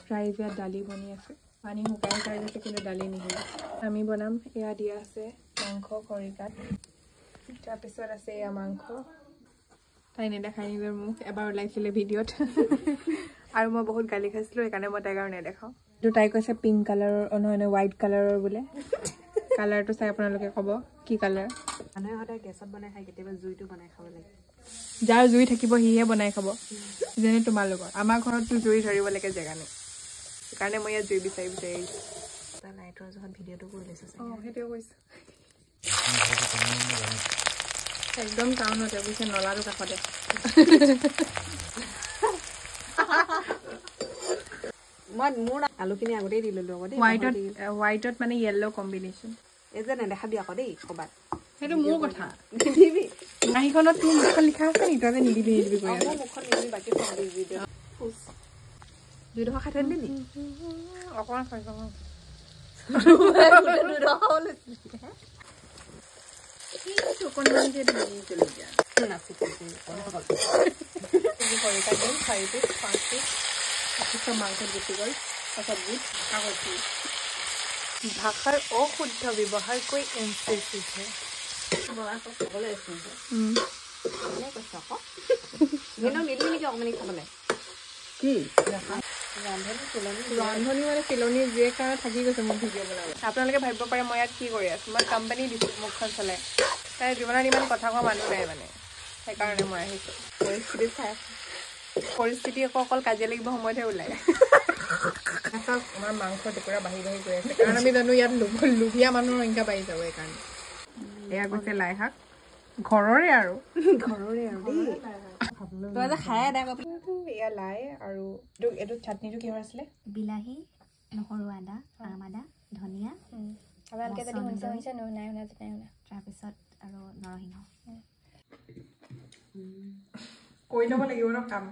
fries ইয়াত দালি বনি আছে পানী শুকাই ফ্ৰাইজ আছে কিন্তু দালি নিহিলে আমি বনাম এয়া দিয়া আছে মাংস খৰিকাত তাৰপিছত আছে এয়া মাংস তাই নেদেখাই নিবে মোক এবাৰ ওলাইছিলে ভিডিঅ'ত আৰু মই বহুত গালি খাইছিলোঁ সেইকাৰণে মই তাইৰ কাৰণে নেদেখাওঁ এইটো তাই কৈছে পিংক কালাৰৰ নহয় হোৱাইট কালাৰৰ বোলে কালাৰটো চাই আপোনালোকে ক'ব কি কালাৰ মানুহে সদায় গেছত বনাই খাই কেতিয়াবা জুইটো বনাই খাব লাগে যাৰ জুই থাকিব সিহে বনাই খাব যেনে তোমালোকৰ আমাৰ ঘৰততো জুই ধৰিব লাগে জেগা নাই সেইকাৰণে মই ইয়াত জুই বিচাৰি আহিছোঁ তাৰ লাইটৰ জহত ভিডিঅ'টো কৰি লৈছে সেইটোৱে কৈছোঁ একদম টাউনতে বুজিছে নলাটো কাষতে মই মোৰ আলুখিনি আগতেই দি ল'লোঁ আকৌ দেই হোৱাইটত মানে য়েল্ল' কম্বিনেশ্যন এই যে নেদেখাবি আকৌ দেই ক'ৰবাত সেইটো মোৰ কথা নিদিবি কাহিখনত তোৰ মুখখন লিখা আছে নি তই যে নিদিবি কৰি মোৰ মুখখন নিদিবি বাকী ফোন দিবি 2 টকা খাই থৈ দিলি নি অকণমান খাইছোঁ 2 টকা লৈছিলি অকণমানকৈ দি জলকীয়া নাচি খৰিকাত দিম 4 পিচ 5 পিচ তাৰপিছত মাংসত গুচি গ'ল চব্জিত আগত ভাষাৰ অশুদ্ধ ব্যৱহাৰ কৰি এনচিচিছে খাবলৈ কৈছ আকৌ নিদিবি নেকি অকণমানি খাবলৈ কি ৰান্ধনি মানে চিলনি যিয়ে কাৰণে থাকি গৈছে মোক ভিডিঅ' বনাবলৈ আপোনালোকে ভাবিব পাৰে মই ইয়াত কি কৰি আছোঁ মই কোম্পানী দিছোঁ মুখখন চলাই তাই জীৱনত ইমান কথা কোৱা মানুহ নাই মানে সেইকাৰণে মই আহিছোঁ পৰিস্থিতি চাই পৰিস্থিতি অকল কাজিয়া লাগিব সময়তহে ওলায় আমাৰ মাংস টুকুৰা বাঢ়ি গৈ আছে কাৰণ আমি জানো ইয়াত লোভীয়া মানুহৰ সংখ্যা বাঢ়ি যাব সেইকাৰণে এয়া গৈছে লাই শাক ঘৰৰে আৰু এয়া লাই আৰু এইটো চাটনিটো কিহৰ আছিলে বিলাহী নহৰু আদা আম আদা ধনিয়া আপোনালোকে যদি শুনিছে নাই শুনা তাৰপিছত আৰু নৰসিংহ কৰি ল'ব লাগিব ন কাম